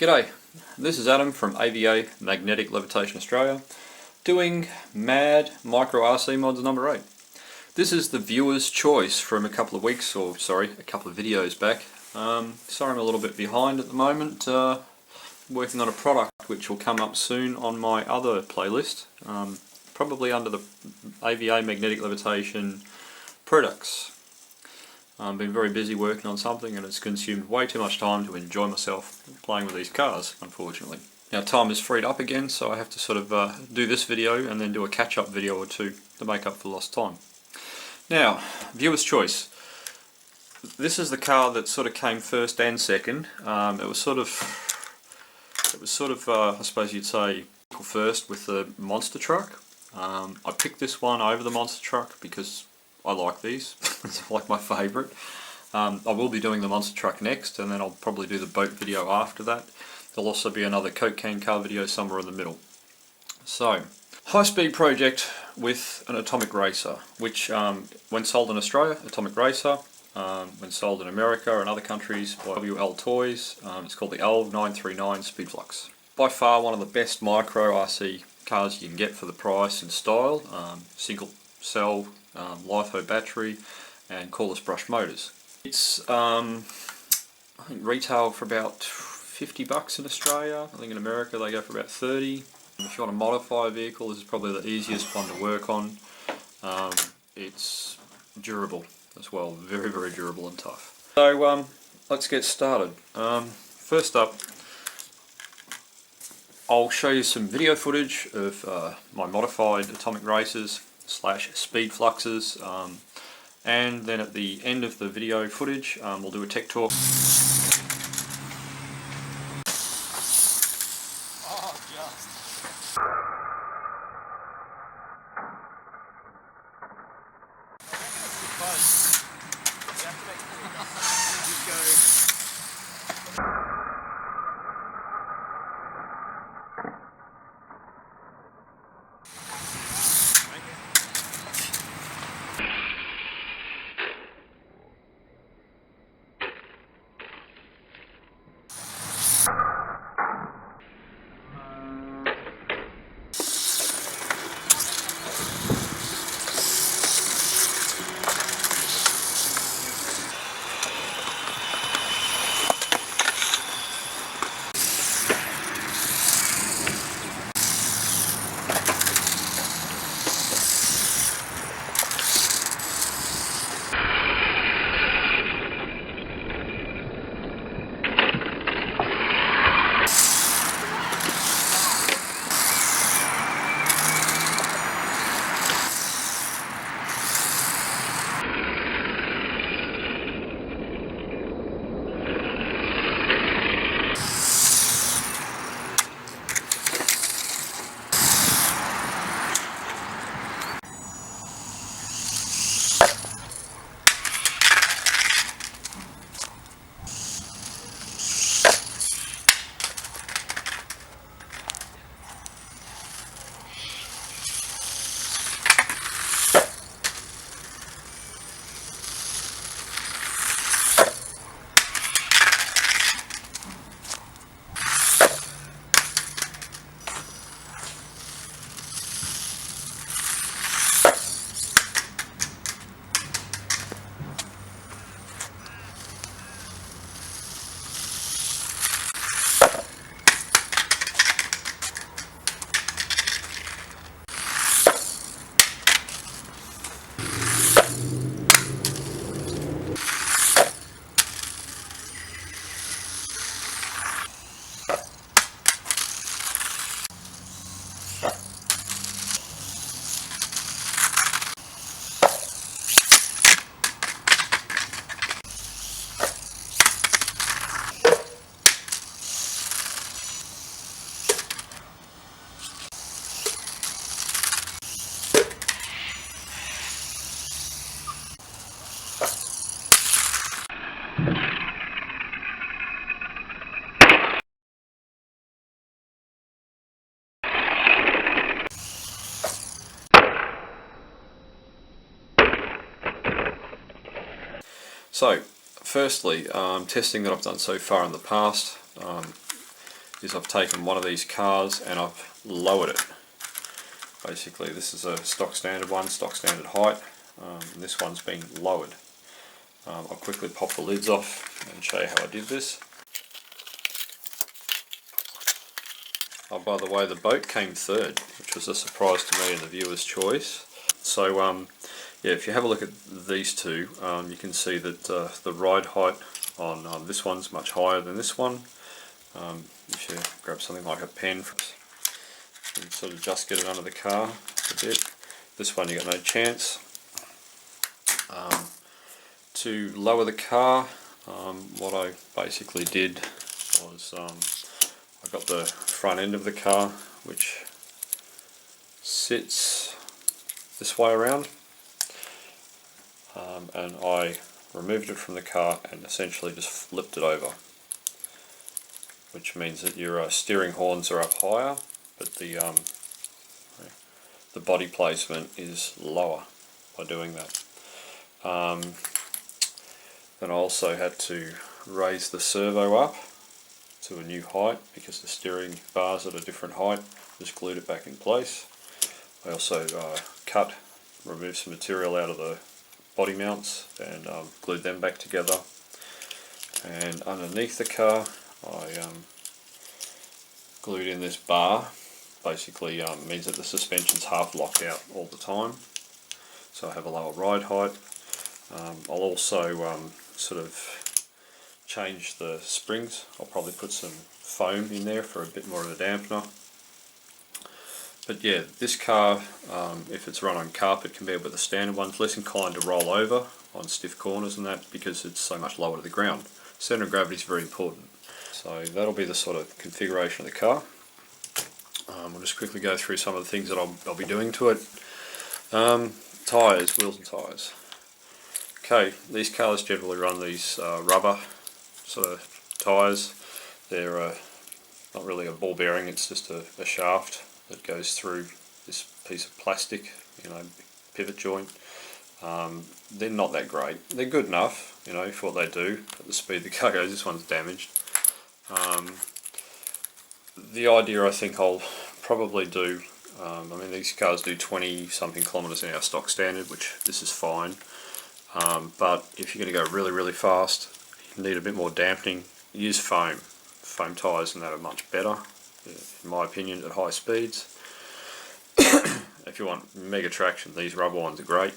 G'day, this is Adam from AVA Magnetic Levitation Australia doing Mad Micro RC Mods number 8. This is the viewer's choice from a couple of videos back. Sorry I'm a little bit behind at the moment, working on a product which will come up soon on my other playlist, probably under the AVA Magnetic Levitation products. I've been very busy working on something and it's consumed way too much time to enjoy myself playing with these cars, unfortunately. Now time is freed up again, so I have to sort of do this video and then do a catch-up video or two to make up for lost time. Now, viewer's choice. This is the car that sort of came first and second. It was sort of I suppose you'd say first with the monster truck. I picked this one over the monster truck because I like these. It's like my favourite. I will be doing the monster truck next, and then I'll probably do the boat video after that. There'll also be another Coke can car video somewhere in the middle. So, high-speed project with an Atomic Racer, which when sold in Australia, Atomic Racer, when sold in America and other countries by WL Toys, it's called the L939 Speedflux. By far one of the best micro RC cars you can get for the price and style. Single cell, litho battery and cordless brushed motors. It's I think retail for about 50 bucks in Australia. I think in America they go for about 30. If you want to modify a vehicle, this is probably the easiest one to work on. It's durable as well, very durable and tough. So let's get started. First up, I'll show you some video footage of my modified Atomic Racers / Speedfluxes, and then at the end of the video footage we'll do a tech talk. So, firstly, testing that I've done so far in the past. is I've taken one of these cars and I've lowered it. Basically this is a stock standard one, stock standard height, and this one's been lowered. I'll quickly pop the lids off and show you how I did this. Oh, by the way, the boat came third, which was a surprise to me and the viewer's choice. So yeah, if you have a look at these two, you can see that the ride height on this one's much higher than this one. If you grab something like a pen and sort of just get it under the car a bit. This one you got no chance. To lower the car, what I basically did was I got the front end of the car, which sits this way around, and I removed it from the car and essentially just flipped it over, which means that your steering horns are up higher, but the body placement is lower by doing that. Then I also had to raise the servo up to a new height because the steering bar's at a different height. Just glued it back in place. I also removed some material out of the body mounts and glued them back together. And underneath the car I glued in this bar. Basically means that the suspension's half locked out all the time, so I have a lower ride height. I'll also sort of change the springs. I'll probably put some foam in there for a bit more of a dampener. But yeah, this car, if it's run on carpet compared with the standard one, it's less inclined to roll over on stiff corners and that because it's so much lower to the ground. Centre of gravity is very important. So that'll be the sort of configuration of the car. We'll just quickly go through some of the things that I'll be doing to it. Tyres, wheels and tyres. Okay, these cars generally run these rubber sort of tyres. They're not really a ball bearing, it's just a shaft that goes through this piece of plastic, pivot joint. They're not that great. They're good enough, for what they do. At the speed the car goes, this one's damaged. The idea I think I'll probably do, these cars do 20 something kilometres an hour stock standard, which this is fine. But if you're going to go really, really fast, you need a bit more dampening, use foam. Foam tyres and that are much better, in my opinion, at high speeds. If you want mega traction, these rubber ones are great.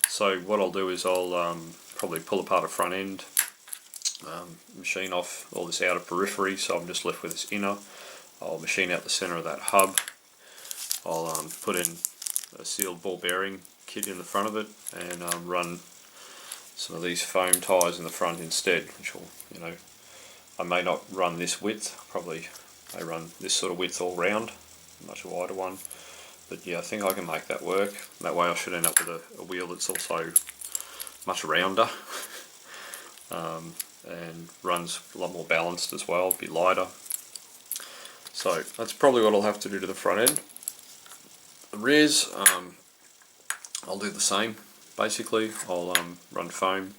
So what I'll do is I'll probably pull apart a front end, machine off all this outer periphery, so I'm just left with this inner. I'll machine out the centre of that hub. I'll put in a sealed ball bearing kit in the front of it and run some of these foam tyres in the front instead, which will, I may not run this width, probably may run this sort of width all round, a much wider one. But yeah, I think I can make that work. That way I should end up with a wheel that's also much rounder and runs a lot more balanced as well, be lighter. So that's probably what I'll have to do to the front end. The rears, I'll do the same. Basically, I'll run foam.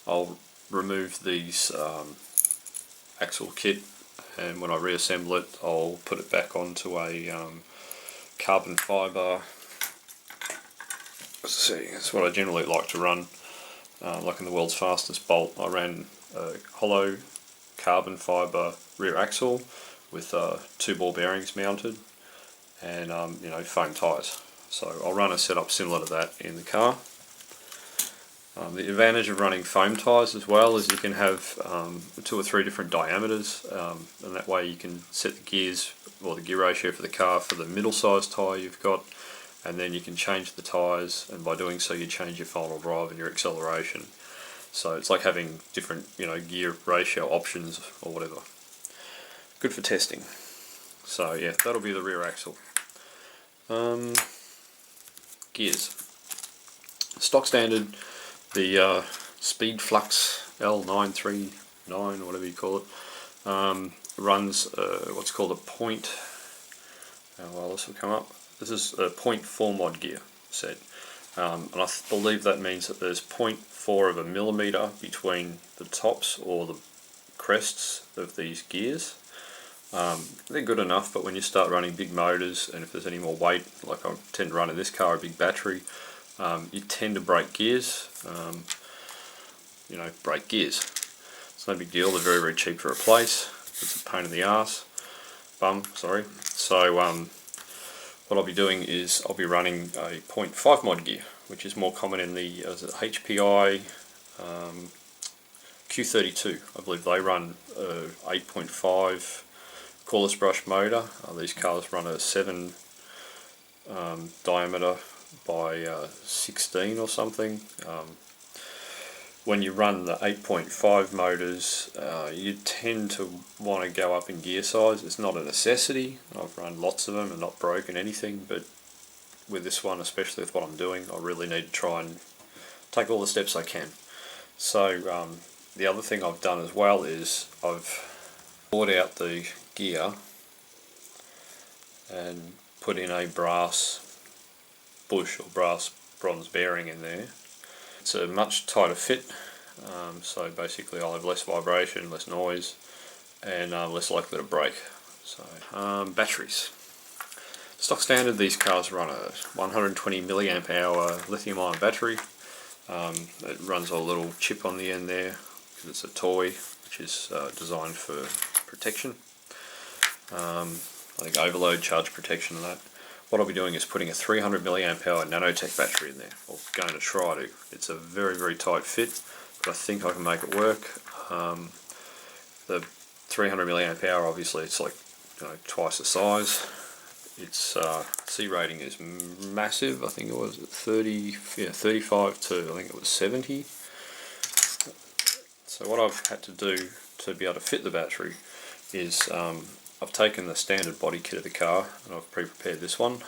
I'll remove these axle kit, and when I reassemble it, I'll put it back onto a carbon fibre. Let's see, that's what I generally like to run. Like in the world's fastest bolt, I ran a hollow carbon fibre rear axle with 2 ball bearings mounted and foam tyres. So I'll run a setup similar to that in the car. The advantage of running foam tyres as well is you can have 2 or 3 different diameters, and that way you can set the gears or the gear ratio for the car for the middle size tyre you've got, and then you can change the tyres, and by doing so you change your final drive and your acceleration. So it's like having different gear ratio options or whatever. Good for testing. So yeah, that'll be the rear axle. Gears. Stock standard, the Speed Flux L939, whatever you call it, runs what's called a point. Well, this will come up. This is a 0.4 mod gear set, and I believe that means that there's 0.4 of a millimetre between the tops or the crests of these gears. They're good enough, but when you start running big motors, and if there's any more weight, like I tend to run in this car, a big battery, you tend to break gears. Break gears. It's no big deal. They're very, very cheap to replace. It's a pain in the ass. So what I'll be doing is I'll be running a 0.5 mod gear, which is more common in the HPI Q32. I believe they run 8.5 cordless brush motor. These cars run a 7 diameter by 16 or something. When you run the 8.5 motors, you tend to want to go up in gear size. It's not a necessity. I've run lots of them and not broken anything, but with this one, especially with what I'm doing, I really need to try and take all the steps I can. So the other thing I've done as well is I've bought out the gear and put in a brass bush or brass bronze bearing in there. It's a much tighter fit, so basically I'll have less vibration, less noise, and less likely to break. So batteries. Stock standard, these cars run a 120 milliamp hour lithium ion battery. It runs a little chip on the end there because it's a toy, which is designed for protection. I think overload, charge protection and that. What I'll be doing is putting a 300 milliamp hour Nanotech battery in there, or going to try to. It's a very, very tight fit, but I think I can make it work. The 300 milliamp hour, obviously, it's like twice the size. Its C rating is massive. I think it was 35 to I think it was 70. So what I've had to do to be able to fit the battery is I've taken the standard body kit of the car and I've pre-prepared this one.